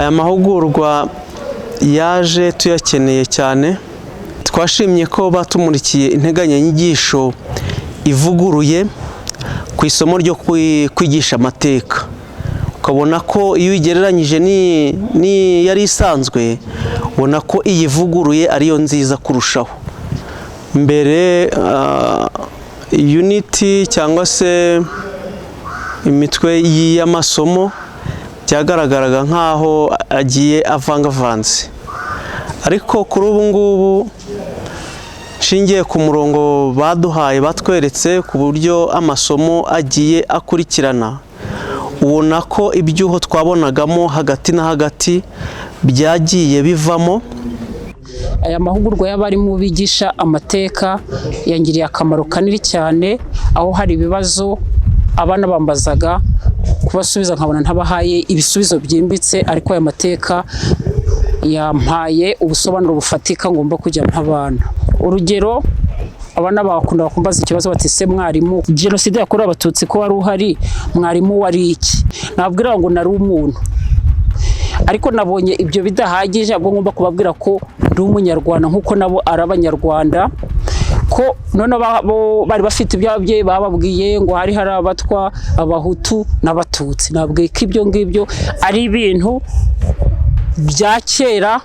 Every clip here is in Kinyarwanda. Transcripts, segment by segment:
Aya mahugurwa yaje tuyakeneye cyane, twashimye ko batumurikiye integanyanyigisho ivuguruye ku isomo ryo kwigisha amateka. Ukabona ko iyo ugereranyije ni yari isanzwe, ubona ko iyi ivuguruye ariyo nziza kurushaho. Mbere unity cyangwa se imitwe y'amasomo byagaragaraga nkaho agiye avangavanze, ariko kuri ubu ngubu nshingiye ku murongo baduhaye batweretse ku buryo amasomo agiye akurikirana, ubona ko ibyuho twabonagamo hagati na hagati byagiye bivamo. Aya mahugurwa y'abarimu bigisha amateka yangiriye akamaro kanini cyane, aho hari ibibazo abana bambazaga kubasubiza nkabona ntabahaye ibisubizo byimbitse, ariko aya mateka yampaye ubusobanuro bufatika ngomba kujya nk'abana. Urugero, abana bakunda kumbaza ikibazo bati se mwarimu, Jenoside yakorewe Abatutsi ko wari uhari, mwarimu wari iki? Nabwira ngo nari umuntu, ariko nabonye ibyo bidahagije, ahubwo ngomba kubabwira ko ndi umunyarwanda nk'uko nabo ari abanyarwanda, ko none bari bafite ibyo ababyeyi bababwiye ngo hari abatwa, abahutu n'abatutsi. Nabwiye ko ibyo ngibyo ari ibintu bya kera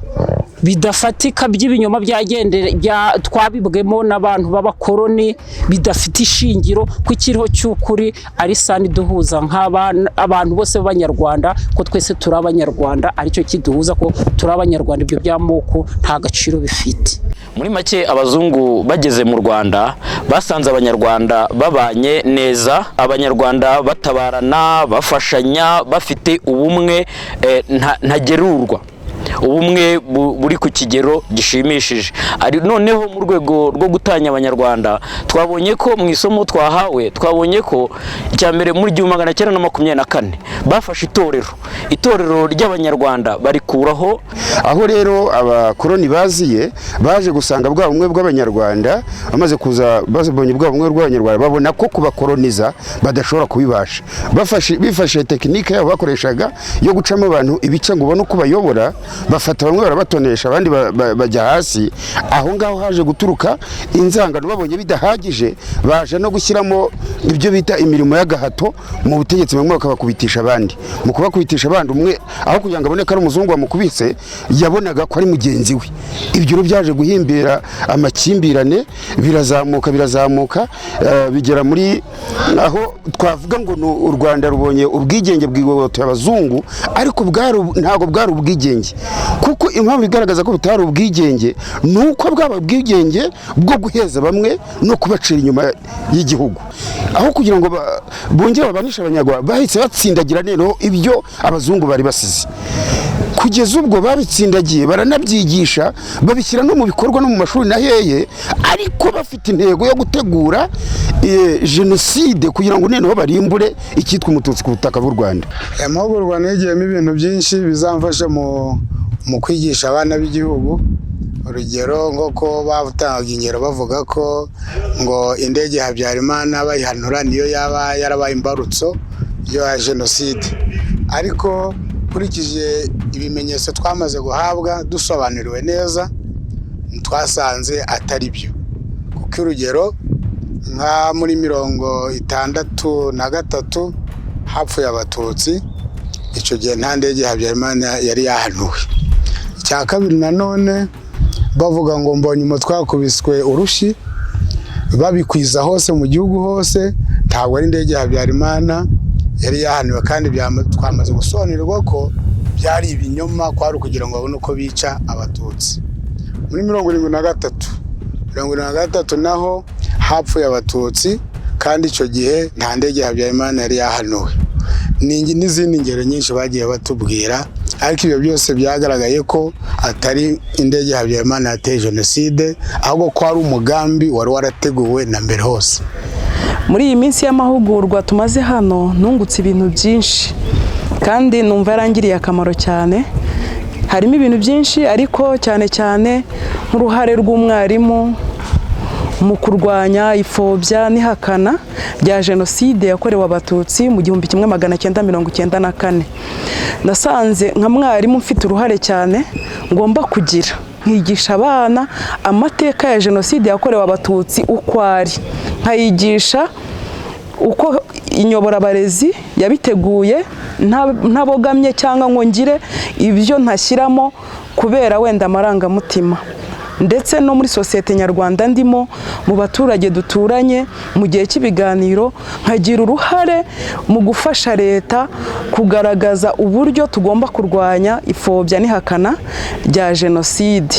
bidafatika by'ibinyoma twabibwemo n'abantu b'abakoroni, bidafite ishingiro, ko ikiriho cy'ukuri ari sani duhuza nk'abantu bose b'abanyarwanda, ko twese turi abanyarwanda, aricyo kiduhuza ko turi abanyarwanda. Ibyo by'amoko nta gaciro bifite. Muri make abazungu bageze mu Rwanda basanze abanyarwanda babanye neza, abanyarwanda batabarana, bafashanya, bafite ubumwe ntagerurwa, ubumwe buri ku kigero gishimishije. Ari noneho mu rwego rwo gutanya abanyarwanda, twabonye ko mu isomo twahawe, twabonye ko icya mbere muri 1924 bafashe itorero ry'abanyarwanda barikuraho. Aho rero abakoroni baje gusanga bwa bumwe bw'abanyarwanda, bamaze kuza bazibonye bwa bumwe bw'abanyarwanda, babona ko kubakoroniza badashobora kubibasha. Bifashe tekinike yabo bakoreshaga yo gucamo abantu ibice ngo ubone uko bayobora, bafata bamwe barabatonesha abandi bajya hasi. Aho ngaho haje guturuka inzangano, babonye bidahagije baje no gushyiramo ibyo bita imirimo y'agahato mu butegetsi, bamwe bakabakubitisha abandi. Mu kubakubitisha abandi, umwe aho kugira ngo aboneke ari umuzungu wamukubise, yabonaga ko ari mugenzi we. Ibyo byaje guhimbira amakimbirane, birazamuka bigera muri aho twavuga ngo u Rwanda rubonye ubwigenge bw'igobotoye abazungu, ariko ntago bwari ubwigenge, kuko impamvu igaragaza ko butari ubwigenge nuko bwaba ubwigenge bwo guheza bamwe no kubacira inyuma y'igihugu. Aho kugira ngo bongere babanisha abanyarwanda, bahise batsindagira nero ibyo abazungu bari basize. Kugeza ubwo babitsindagiye, baranabyigisha, babishyira no mu bikorwa no mu mashuri na heye, ariko bafite intego yo gutegura Jenoside kugira ngo noneho barimbure icyitwa umututsi ku butaka bw'u Rwanda. Aya mahugurwa nigiyemo ibintu byinshi bizamfasha mu kwigisha abana b'igihugu. Urugero nk'uko batangaga ingero bavuga ko ngo indege Habyarimana bayihanura niyo yaba yarabaye imbarutso ya Jenoside, ariko kurikije ibimenyetso twamaze guhabwa dusobanuriwe neza, twasanze atari byo. Kuko urugero nka muri 1963 hapfuye Abatutsi, icyo gihe nta ndege Habyarimana yari yahanuwe. Icya kabiri nanone bavuga ngo mbonye umutwe wakubiswe urushi, babikwiza hose mu gihugu hose, ntabwo ari indege Habyarimana yari yahanuwe, kandi twamaze gusobanurirwa ko byari ibinyoma, kwari kugira ngo babone uko bica Abatutsi. Muri 1973 naho hapfuye Abatutsi, kandi icyo gihe nta ndege Habyarimana yari yahanuwe. N'izindi ngero nyinshi bagiye batubwira, ariko ibyo byose byagaragaye ko atari indege Habyarimana yateye Jenoside, ahubwo ko ari umugambi wari warateguwe na mbere hose. Muri iyi minsi y'amahugurwa tumaze hano, nungutse ibintu byinshi kandi numva yarangiriye akamaro cyane. Harimo ibintu byinshi, ariko cyane nk'uruhare rw'umwarimu mu kurwanya ipfobya n'ihakana rya Jenoside yakorewe Abatutsi mu 1994. Nasanze nka mwarimu mfite uruhare cyane ngomba kugira, nkigisha abana amateka ya Jenoside yakorewe Abatutsi uko ari, nkayigisha uko inyoborabarezi yabiteguye ntabogamye cyangwa ngo ngire ibyo ntashyiramo kubera wenda amarangamutima, ndetse no muri sosiyete nyarwanda ndimo mu baturage duturanye mu gihe cy'ibiganiro nkagira uruhare mu gufasha leta kugaragaza uburyo tugomba kurwanya ipfobya n'ihakana rya Jenoside.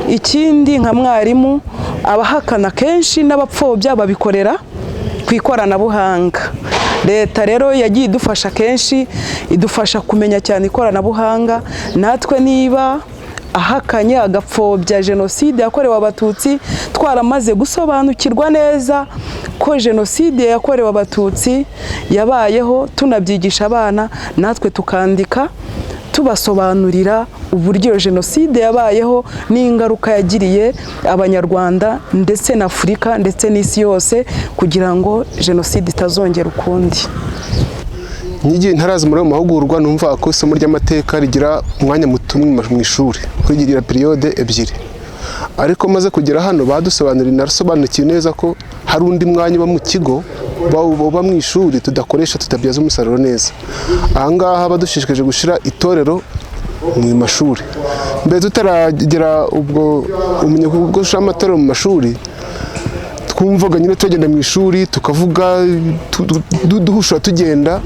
Ikindi nka mwarimu, abahakana kenshi n'abapfobya babikorera ku ikoranabuhanga. Leta rero yagiye idufasha kenshi, idufasha kumenya cyane ikoranabuhanga. Natwe niba ahakanye agapfobya Jenoside yakorewe Abatutsi, twaramaze gusobanukirwa neza ko Jenoside yakorewe Abatutsi yabayeho, tunabyigisha abana, natwe tukandika tubasobanurira uburyo Jenoside yabayeho n'ingaruka yagiriye Abanyarwanda ndetse na Afurika ndetse n'isi yose, kugira ngo Jenoside itazongera ukundi. Nyigiye ntarazi muri mahugurwa numva ko isomo ry'amateka rigira umwanya muto mu ishuri, kugira periode ebyiri, ariko maze kugera hano badusobanurira, narasobanukiwe neza ko hari undi mwanya uba mu kigo uba mu ishuri tudakoresha, tutabyaza umusaruro neza. Ahangaha badushishikaje gushyira itorero mu mashuri. Mbere tutaragera ubwo umenye bwo gushyira amatorero mu mashuri, twumvaga nyine tugenda mu ishuri tukavuga duhusha tugenda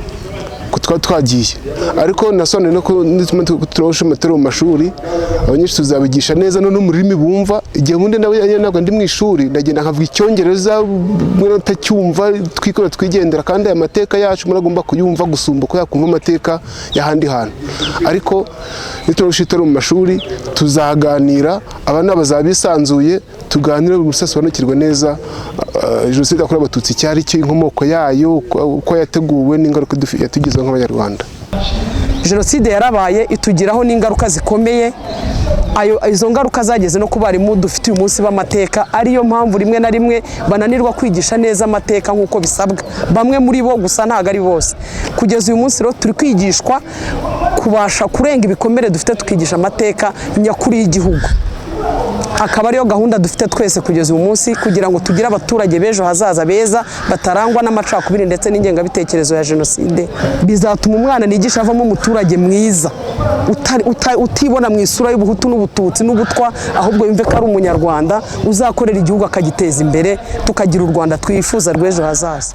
twagiye, ariko nasobanuye no turasha amatorero mu mashuri, abanyeshuri tuzabigisha neza no mu rurimi bumva. Igihe ubundi ntabwo ndi mu ishuri, ndagenda nkavuga Icyongereza utacyumva, twikora twigendera, kandi aya mateka yacu muragomba kuyumva gusumba uko yakumva amateka y'ahandi hantu. Ariko niturasha itorero mu mashuri tuzaganira, abana bazabisanzuye, tuganire buri wese asobanukirwe neza Jenoside yakorewe Abatutsi cyari cyo, inkomoko yayo, uko yateguwe n'ingaruka yatugizeho nk'Abanyarwanda. Jenoside yarabaye itugiraho n'ingaruka zikomeye. Izo ngaruka zageze no ku barimu dufite uyu munsi b'amateka, ariyo mpamvu rimwe na rimwe bananirwa kwigisha neza amateka nk'uko bisabwa. Bamwe muri bo gusa, ntabwo ari bose. Kugeza uyu munsi rero turi kwigishwa kubasha kurenga ibikomere dufite, tukigisha amateka nyakuri y'igihugu. Akaba ariyo gahunda dufite twese kugeza uyu munsi, kugira ngo tugire abaturage b'ejo hazaza beza batarangwa n'amacakubiri ndetse n'ingengabitekerezo ya Jenoside. Bizatuma umwana nigisha avamo umuturage mwiza, utibona mu isura y'ubuhutu n'ubututsi n'ubutwa, ahubwo yumve ko ari umunyarwanda uzakorera igihugu akagiteza imbere, tukagira u Rwanda twifuza rw'ejo hazaza.